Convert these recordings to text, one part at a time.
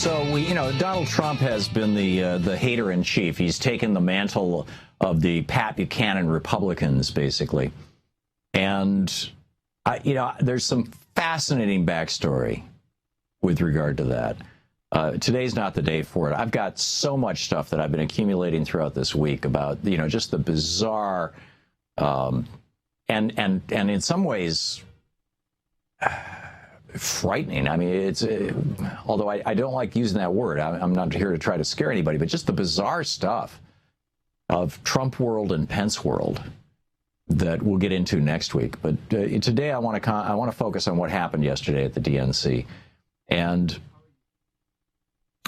So Donald Trump has been the hater in chief. He's taken the mantle of the Pat Buchanan Republicans, basically. And there's some fascinating backstory with regard to that. Today's not the day for it. I've got so much stuff that I've been accumulating throughout this week about just the bizarre and in some ways frightening. I mean, it's although I don't like using that word. I'm not here to try to scare anybody, but just the bizarre stuff of Trump world and Pence world that we'll get into next week. But today I want to focus on what happened yesterday at the DNC. And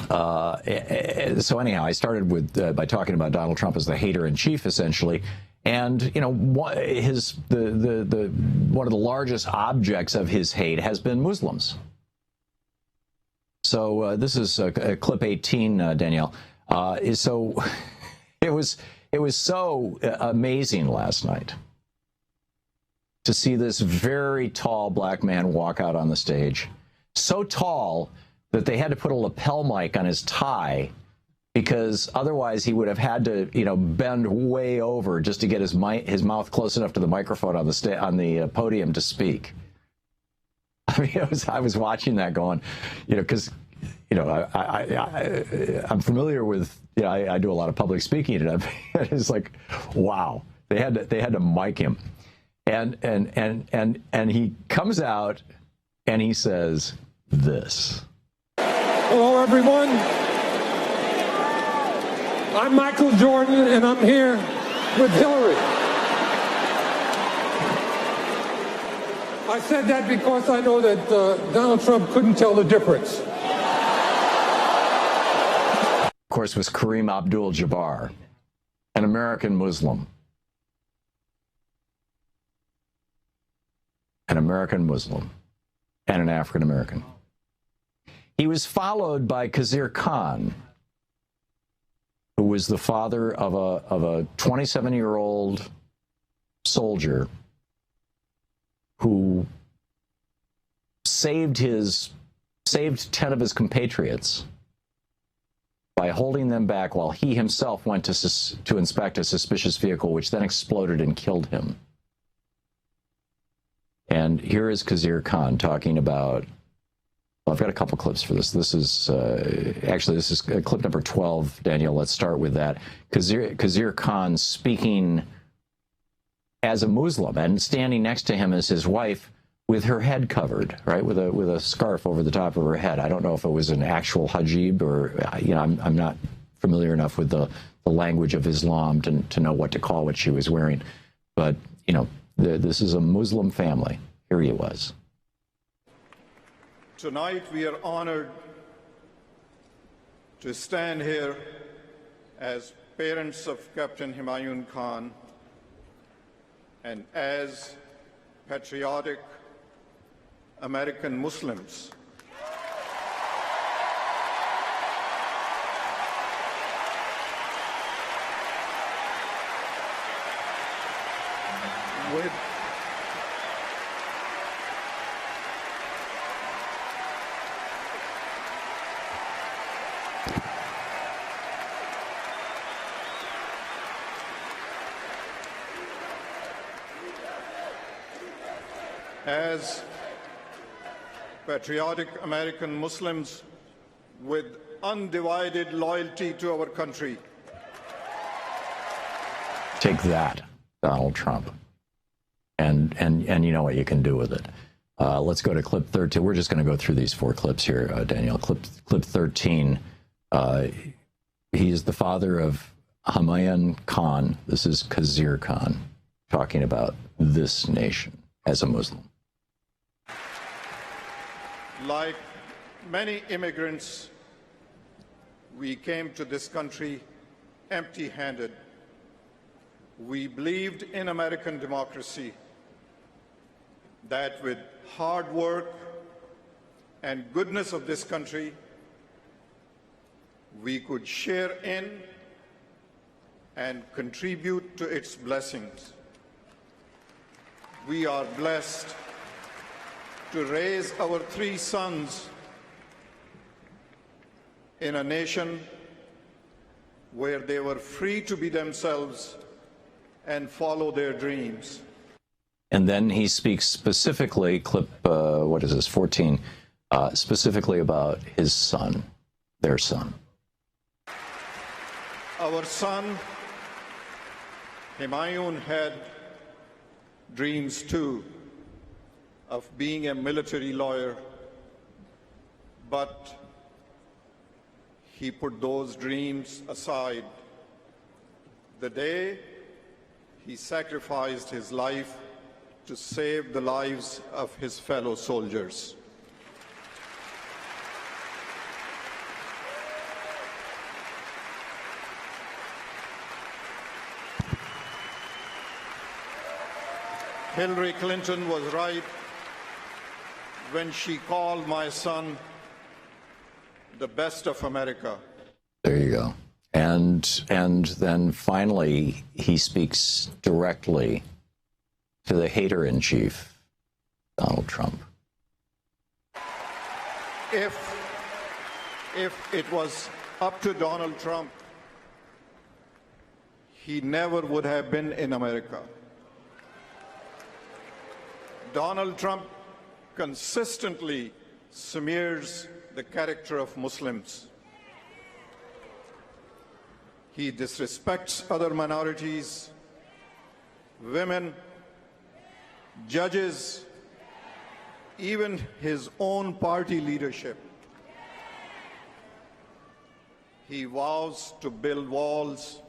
so anyhow, I started with by talking about Donald Trump as the hater in chief, essentially. And one of the largest objects of his hate has been Muslims. So this is clip 18, Danielle. So it was so amazing last night to see this very tall black man walk out on the stage. So tall that they had to put a lapel mic on his tie, because otherwise he would have had to, bend way over just to get his mouth close enough to the microphone on the podium to speak. I mean, I was watching that going, because I'm familiar with, I do a lot of public speaking, and it's like, wow, they had to mic him, and he comes out and he says this. Hello, everyone. I'm Michael Jordan, and I'm here with Hillary. I said that because I know that Donald Trump couldn't tell the difference. Of course, was Kareem Abdul-Jabbar, an American Muslim. An American Muslim and an African American. He was followed by Khizr Khan, who was the father of a 27-year-old soldier who saved 10 of his compatriots by holding them back while he himself went to inspect a suspicious vehicle, which then exploded and killed him. And here is Khizr Khan talking about. Well, I've got a couple clips for this. This is clip number 12, Daniel. Let's start with that. Khizr Khan speaking as a Muslim, and standing next to him is his wife with her head covered, right, with a scarf over the top of her head. I don't know if it was an actual hijab or, I'm not familiar enough with the language of Islam to know what to call what she was wearing. But, this is a Muslim family. Here he was. Tonight we are honored to stand here as parents of Captain Humayun Khan and as patriotic American Muslims. As patriotic American Muslims with undivided loyalty to our country. Take that, Donald Trump. And you know what you can do with it. Let's go to clip 13. We're just going to go through these 4 clips here, Daniel. Clip 13. He is the father of Humayun Khan. This is Khizr Khan talking about this nation as a Muslim. Like many immigrants, we came to this country empty-handed. We believed in American democracy, that with hard work and goodness of this country, we could share in and contribute to its blessings. We are blessed to raise our 3 sons in a nation where they were free to be themselves and follow their dreams. And then he speaks specifically, clip, 14, specifically about his son, their son. Our son, Humayun, had dreams too of being a military lawyer, but he put those dreams aside the day he sacrificed his life to save the lives of his fellow soldiers. Hillary Clinton was right when she called my son the best of America. There you go. And then finally, he speaks directly to the hater-in-chief, Donald Trump. If it was up to Donald Trump, he never would have been in America. Donald Trump consistently smears the character of Muslims. He disrespects other minorities, women, judges, even his own party leadership. He vows to build walls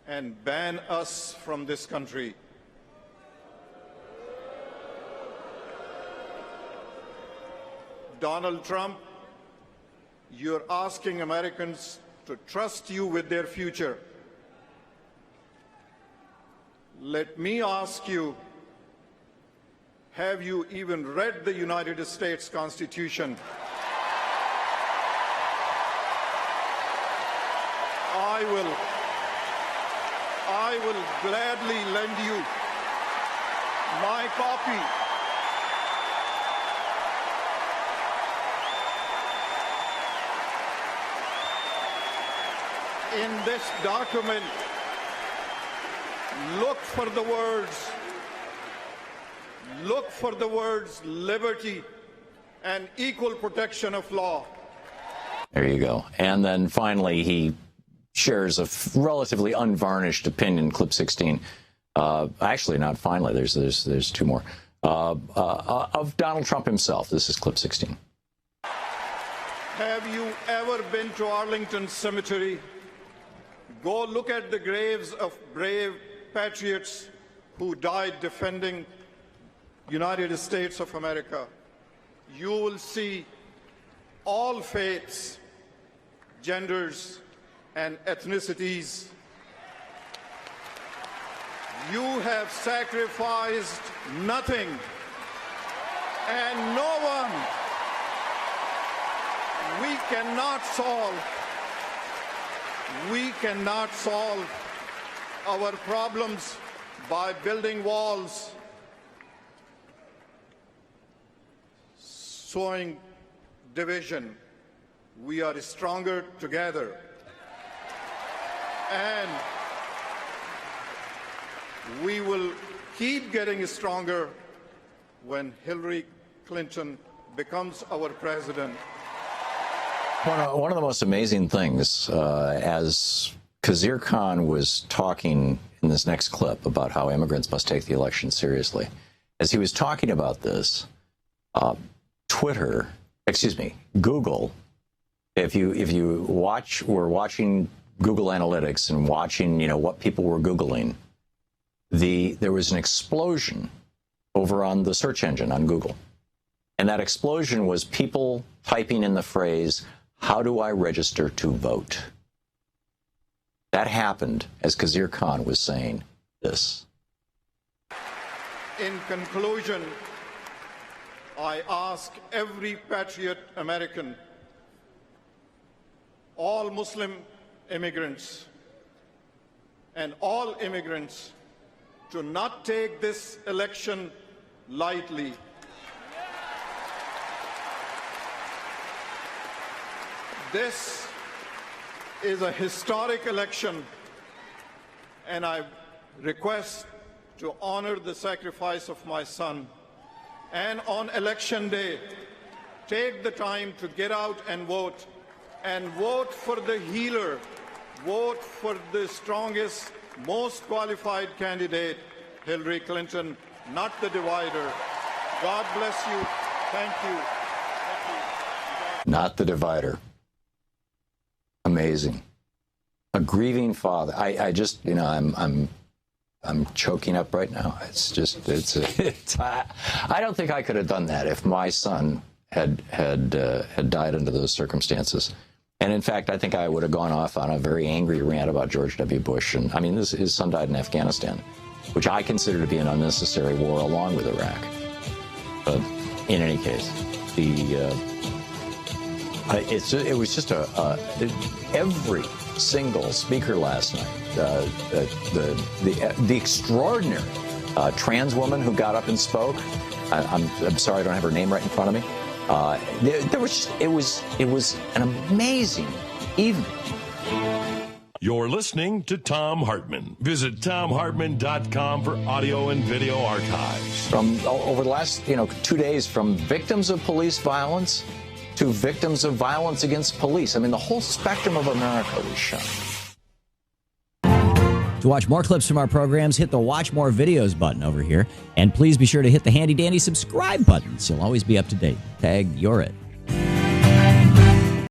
and ban us from this country. Donald Trump, you're asking Americans to trust you with their future. Let me ask you, have you even read the United States Constitution? I will gladly lend you my copy. In this document, look for the words liberty and equal protection of law. There you go. And then finally, he shares a relatively unvarnished opinion, clip 16. Actually, not finally. There's two more. Of Donald Trump himself. This is clip 16. Have you ever been to Arlington Cemetery? Go look at the graves of brave patriots who died defending United States of America. You will see all faiths, genders, and ethnicities. You have sacrificed nothing and no one. We cannot solve our problems by building walls, sowing division. We are stronger together. And we will keep getting stronger when Hillary Clinton becomes our president. One of the most amazing things, as Khizr Khan was talking in this next clip about how immigrants must take the election seriously, as he was talking about this, Google, if you were watching Google Analytics and watching, what people were Googling, there was an explosion over on the search engine on Google. And that explosion was people typing in the phrase, "How do I register to vote?" That happened as Khizr Khan was saying this. In conclusion, I ask every patriot American, all Muslim immigrants, and all immigrants to not take this election lightly. This is a historic election, and I request to honor the sacrifice of my son. And on election day, take the time to get out and vote for the healer, vote for the strongest, most qualified candidate, Hillary Clinton, not the divider. God bless you. Thank you. Not the divider. Amazing. A grieving father. I just, you know, I'm choking up right now. It's just, I don't think I could have done that if my son had died under those circumstances. And in fact, I think I would have gone off on a very angry rant about George W. Bush. And I mean, his son died in Afghanistan, which I consider to be an unnecessary war along with Iraq. But in any case, it was just every single speaker last night. The extraordinary trans woman who got up and spoke. I'm sorry, I don't have her name right in front of me. It was an amazing evening. You're listening to Thom Hartmann. Visit thomhartmann.com for audio and video archives. From over the last 2 days, from victims of police violence to victims of violence against police. I mean, the whole spectrum of America was shown. To watch more clips from our programs, hit the Watch More Videos button over here. And please be sure to hit the handy-dandy subscribe button so you'll always be up to date. Tag, you're it.